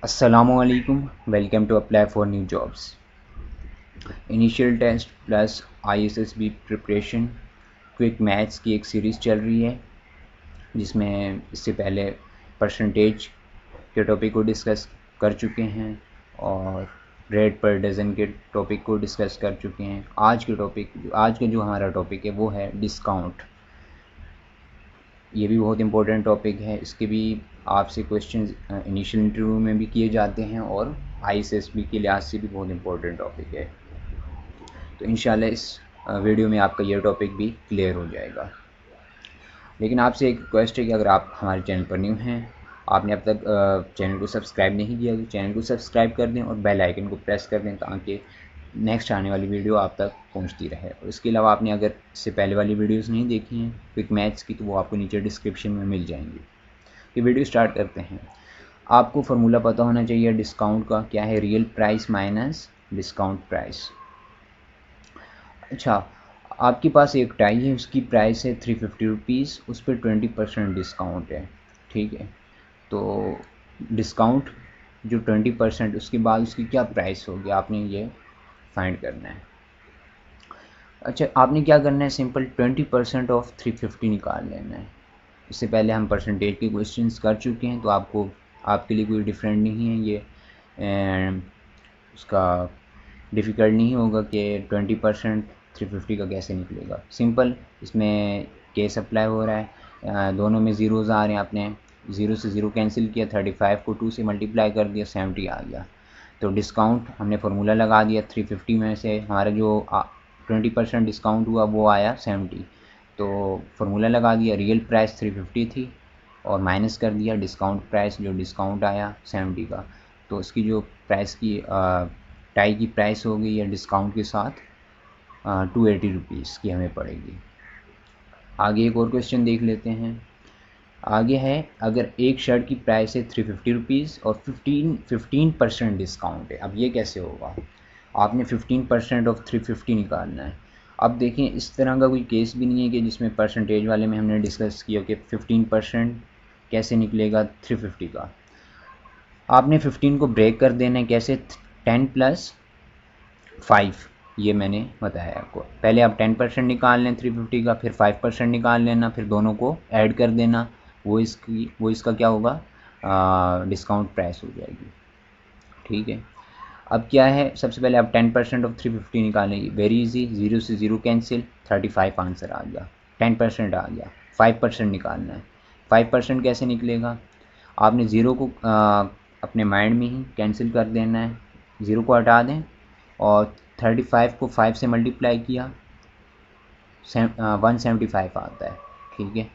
Assalamualaikum, welcome to apply for new jobs. Initial test plus ISSB preparation quick maths की एक series चल रही है जिसमें इससे पहले परसेंटेज के टॉपिक को डिस्कस कर चुके हैं और रेट पर डज़न के टॉपिक को डिस्कस कर चुके हैं। आज का जो हमारा टॉपिक है वो है डिस्काउंट। ये भी बहुत इम्पोर्टेंट टॉपिक है। इसके भी आपसे क्वेश्चंस इनिशियल इंटरव्यू में भी किए जाते हैं और ISSB के लिहाज से भी बहुत इम्पोर्टेंट टॉपिक है। तो इंशाल्लाह इस वीडियो में आपका ये टॉपिक भी क्लियर हो जाएगा। लेकिन आपसे एक रिक्वेस्ट है कि अगर आप हमारे चैनल पर न्यू हैं, आपने अब तक चैनल को सब्सक्राइब नहीं किया तो चैनल को सब्सक्राइब कर दें और बेल आइकन को प्रेस कर दें ताकि नेक्स्ट आने वाली वीडियो आप तक पहुंचती रहे। और इसके अलावा आपने अगर इससे पहले वाली वीडियोस नहीं देखी हैं क्विक मैथ्स की तो वो आपको नीचे डिस्क्रिप्शन में मिल जाएंगी। ये वीडियो स्टार्ट करते हैं। आपको फार्मूला पता होना चाहिए डिस्काउंट का। क्या है? Real price minus discount price. अच्छा, आपके पास एक टाई है, उसकी प्राइस है 350 रुपीज़, उस पर 20% डिस्काउंट है। ठीक है, तो डिस्काउंट जो 20% उसके बाद उसकी क्या प्राइस होगी आपने ये फाइंड करना है। अच्छा, आपने क्या करना है, सिंपल 20% ऑफ 350 निकाल लेना है। इससे पहले हम परसेंटेज के क्वेश्चंस कर चुके हैं तो आपके लिए कोई डिफरेंट नहीं है ये। उसका डिफ़िकल्ट नहीं होगा कि 20% 350 का कैसे निकलेगा। सिंपल, इसमें केस अप्लाई हो रहा है, दोनों में ज़ीरोज़ आ रहे हैं। आपने ज़ीरो से ज़ीरो कैंसिल किया, 35 को 2 से मल्टीप्लाई कर दिया, 70 आ गया। तो डिस्काउंट हमने फार्मूला लगा दिया, 350 में से हमारा जो 20% डिस्काउंट हुआ वो आया 70। तो फार्मूला लगा दिया, रियल प्राइस 350 थी और माइनस कर दिया डिस्काउंट प्राइस, जो डिस्काउंट आया 70 का। तो इसकी जो प्राइस की टाई की प्राइस होगी या डिस्काउंट के साथ 280 रुपीज़ की हमें पड़ेगी। आगे एक और क्वेश्चन देख लेते हैं। आगे है, अगर एक शर्ट की प्राइस है 350 रुपीज़ और 15% डिस्काउंट है। अब ये कैसे होगा? आपने 15% ऑफ 350 निकालना है। अब देखें, इस तरह का कोई केस भी नहीं है कि जिसमें परसेंटेज वाले में हमने डिस्कस किया कि 15% कैसे निकलेगा 350 का। आपने 15 को ब्रेक कर देना है। कैसे? 10 + 5, ये मैंने बताया आपको। पहले आप 10% निकाल लें 350 का, फिर 5% निकाल लेना, फिर दोनों को ऐड कर देना, वो इसका क्या होगा, डिस्काउंट प्राइस हो जाएगी। ठीक है, अब क्या है, सबसे पहले आप 10% ऑफ 350 निकालेंगे। वेरी इजी, 0 से 0 कैंसिल, 35 आंसर आ गया। 10% आ गया, 5% निकालना है। 5% कैसे निकलेगा? आपने ज़ीरो को अपने माइंड में ही कैंसिल कर देना है, ज़ीरो को हटा दें और 35 को 5 से मल्टीप्लाई किया, 175 आता है। ठीक है,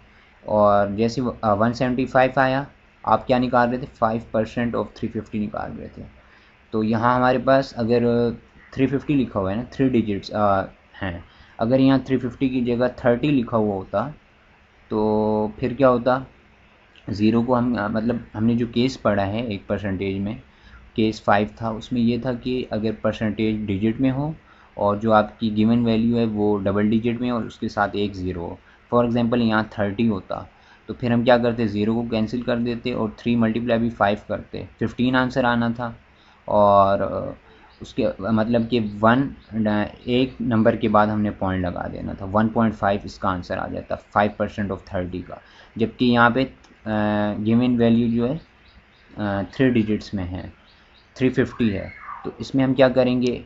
और जैसे 175 आया, आप क्या निकाल रहे थे, 5% ऑफ 350 निकाल रहे थे। तो यहाँ हमारे पास अगर 350 लिखा हुआ है ना, 3 डिजिट्स हैं, अगर यहाँ 350 की जगह 30 लिखा हुआ होता तो फिर क्या होता, ज़ीरो को हम मतलब हमने जो केस पढ़ा है एक परसेंटेज में, केस 5 था, उसमें ये था कि अगर परसेंटेज डिजिट में हो और जो आपकी गिवन वैल्यू है वो डबल डिजिट में और उसके साथ एक ज़ीरो हो। फॉर एग्जांपल यहाँ 30 होता तो फिर हम क्या करते, ज़ीरो को कैंसिल कर देते और 3 मल्टीप्लाई भी 5 करते, 15 आंसर आना था। और उसके मतलब कि एक नंबर के बाद हमने पॉइंट लगा देना था, 1.5 इसका आंसर आ जाता 5% ऑफ 30 का। जबकि यहाँ पे गिवन वैल्यू जो है 3 डिजिट्स में है, 350 है। तो इसमें हम क्या करेंगे,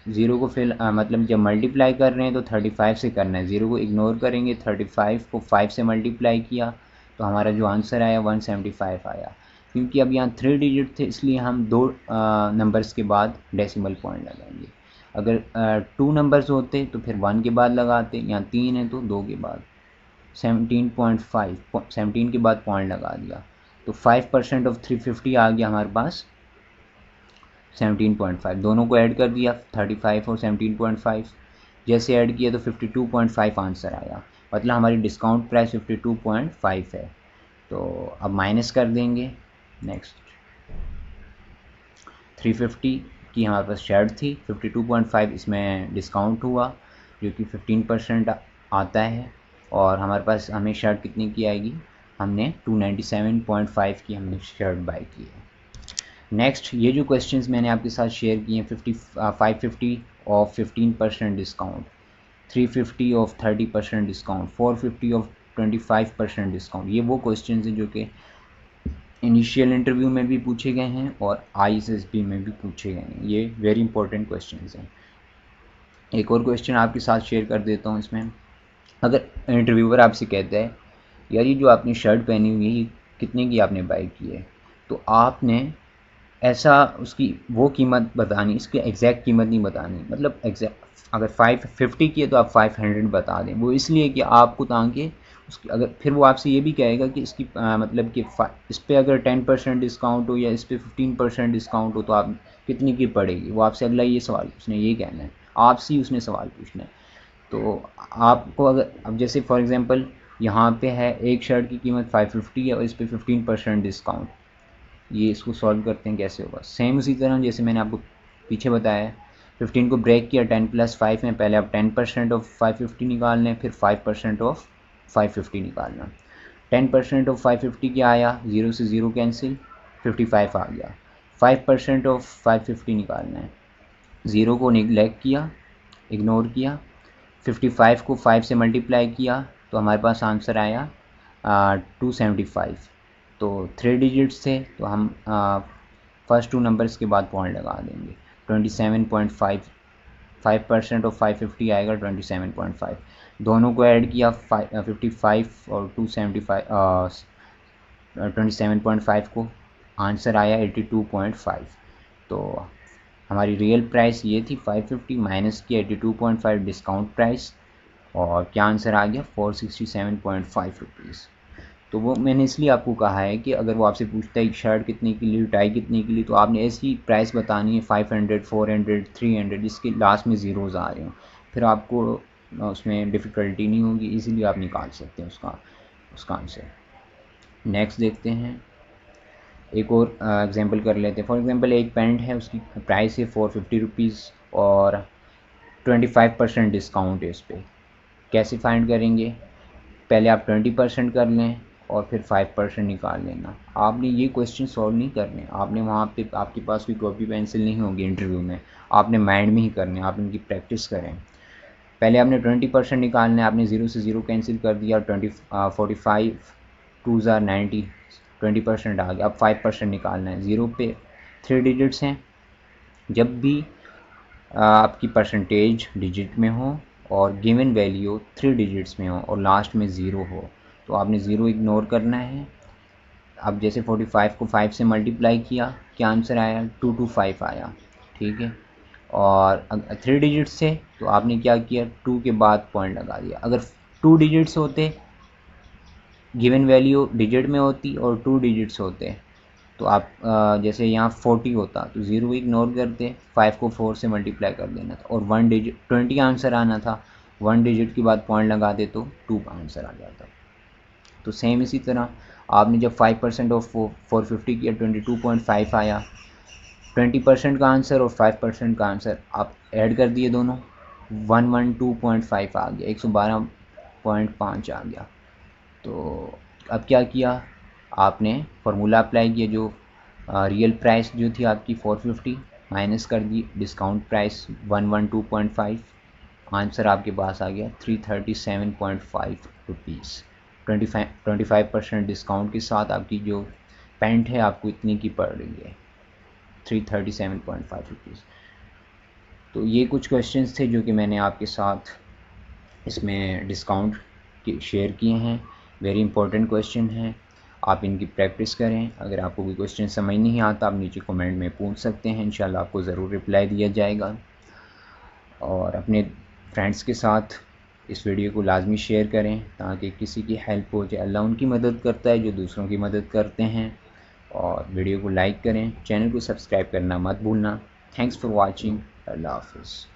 ज़ीरो को फिर मतलब जब मल्टीप्लाई कर रहे हैं तो 35 से करना है, ज़ीरो को इग्नोर करेंगे, 35 को 5 से मल्टीप्लाई किया तो हमारा जो आंसर आया 175 आया। क्योंकि अब यहाँ 3 डिजिट थे इसलिए हम दो नंबर्स के बाद डेसिमल पॉइंट लगाएंगे। अगर 2 नंबर्स होते तो फिर 1 के बाद लगाते, यहाँ 3 है तो 2 के बाद। 17.5, 17 के बाद पॉइंट लगा दिया तो 5% ऑफ 350 आ गया हमारे पास 17.5। दोनों को ऐड कर दिया, 35 और 17.5, जैसे ऐड किया तो 52.5 आंसर आया। मतलब हमारी डिस्काउंट प्राइस 52.5 है। तो अब माइनस कर देंगे। नेक्स्ट, 350 की हमारे पास शर्ट थी, 52.5 इसमें डिस्काउंट हुआ जो कि 15% आता है और हमारे पास हमें शर्ट कितनी की आएगी, हमने 297.5 की हमने शर्ट बाई की है। नेक्स्ट ये जो क्वेश्चंस मैंने आपके साथ शेयर किए हैं 550 of 15% discount, 350 of 30% discount, 450 of 25% discount, ये वो क्वेश्चंस हैं जो कि इनिशियल इंटरव्यू में भी पूछे गए हैं और ISSB में भी पूछे गए हैं। ये वेरी इंपॉर्टेंट क्वेश्चंस हैं। एक और क्वेश्चन आपके साथ शेयर कर देता हूँ इसमें। अगर इंटरव्यूअर आपसे कहता है यार ये जो आपने शर्ट पहनी हुई है ये कितने की आपने बाई की है, तो आपने ऐसा उसकी वो कीमत बतानी, इसकी एग्जैक्ट कीमत नहीं बतानी। मतलब एग्जैक्ट अगर 550 की है तो आप 500 बता दें। वो इसलिए कि आपको ताकि उसकी अगर फिर वो आपसे ये भी कहेगा कि इसकी मतलब कि इस पर अगर 10% डिस्काउंट हो या इस पर 15% डिस्काउंट हो तो आप कितनी की पड़ेगी। वो आपसे अगला ये सवाल उसने ये कहना है, आपसे ही उसने सवाल पूछना है। तो आपको अगर अब जैसे फॉर एग्ज़ाम्पल यहाँ पे है एक शर्ट की कीमत 550 है और इस पर 15% डिस्काउंट, ये इसको सॉल्व करते हैं कैसे होगा। सेम उसी तरह जैसे मैंने आपको पीछे बताया 15 को ब्रेक किया 10 + 5 में, पहले आप 10% ऑफ 550 निकालना है, फिर 5% ऑफ 550 निकालना। 10% ऑफ 550 क्या आया, 0 से 0 कैंसिल, 55 आ गया। 5% ऑफ 550 निकालना है, 0 को निगलेक्ट किया, इग्नोर किया, 55 को 5 से मल्टीप्लाई किया तो हमारे पास आंसर आया 275। तो 3 डिजिट्स थे तो हम फर्स्ट 2 नंबर्स के बाद पॉइंट लगा देंगे। 27.5 5% ऑफ 550 आएगा 27.5। दोनों को ऐड किया 55 और 275 27.5 को, आंसर आया 82.5। तो हमारी रियल प्राइस ये थी 550 माइनस की 82.5 डिस्काउंट प्राइस, और क्या आंसर आ गया 467.5 रुपीज़। तो वो मैंने इसलिए आपको कहा है कि अगर वो आपसे पूछता है शर्ट कितने की ली, टाई कितने की ली, तो आपने ऐसी प्राइस बतानी है 500, 400, 300 जिसके लास्ट में ज़ीरोज़ आ रहे हों, फिर आपको उसमें डिफ़िकल्टी नहीं होगी, इजीली आप निकाल सकते हैं उसका आंसर। नेक्स्ट देखते हैं, एक और एग्जांपल कर लेते हैं। फॉर एग्जांपल एक पैंट है, उसकी प्राइस है 450 रुपीज़ और 25% डिस्काउंट है इस पर। कैसे फाइंड करेंगे, पहले आप 20% कर लें और फिर 5% निकाल लेना। आपने ये क्वेश्चन सॉल्व नहीं करने, आपने वहाँ पे आपके पास कोई कॉपी पेंसिल नहीं होगी इंटरव्यू में, आपने माइंड में ही करने, आप इनकी प्रैक्टिस करें। पहले आपने 20% निकालना है, आपने 0 से 0 कैंसिल कर दिया, 45 2 ज़ार 90, 20% आ गया। अब 5% निकालना है, 0 पे 3 डिजिट्स हैं, जब भी आपकी परसेंटेज डिजिट में हो और गिवन वैल्यू 3 डिजिट्स में हो और लास्ट में 0 हो तो आपने 0 इग्नोर करना है। अब जैसे 45 को 5 से मल्टीप्लाई किया, क्या आंसर आया 225 आया, ठीक है। और 3 डिजिट्स से तो आपने क्या किया 2 के बाद पॉइंट लगा दिया। अगर 2 डिजिट्स होते, गिवन वैल्यू डिजिट में होती और 2 डिजिट्स होते तो आप जैसे यहाँ 40 होता तो 0 इग्नोर करते, 5 को 4 से मल्टीप्लाई कर देना था और 1 डिजिट 20 आंसर आना था, 1 डिजिट के बाद पॉइंट लगा दे तो 2 आंसर आ जाता। तो सेम इसी तरह आपने जब 5% ऑफ 450 किया 22.5 आया, 20% का आंसर और 5% का आंसर आप ऐड कर दिए दोनों, 112.5 आ गया, 112.5 आ गया। तो अब क्या किया, आपने फार्मूला अप्लाई किया, जो रियल प्राइस जो थी आपकी 450 माइनस कर दी डिस्काउंट प्राइस 112.5, आंसर आपके पास आ गया 337.5 रुपीज़। 25% डिस्काउंट के साथ आपकी जो पैंट है आपको इतनी की पड़ रही है 337.5 रुपीज़। तो ये कुछ क्वेश्चंस थे जो कि मैंने आपके साथ इसमें डिस्काउंट के शेयर किए हैं। वेरी इंपॉर्टेंट क्वेश्चन हैं, आप इनकी प्रैक्टिस करें। अगर आपको कोई क्वेश्चन समझ नहीं आता आप नीचे कमेंट में पूछ सकते हैं, इंशाल्लाह आपको ज़रूर रिप्लाई दिया जाएगा। और अपने फ्रेंड्स के साथ इस वीडियो को लाजमी शेयर करें ताकि किसी की हेल्प हो जाए। अल्लाह उनकी मदद करता है जो दूसरों की मदद करते हैं। और वीडियो को लाइक करें, चैनल को सब्सक्राइब करना मत भूलना। थैंक्स फॉर वॉचिंग, अल्लाह हाफ़िज़।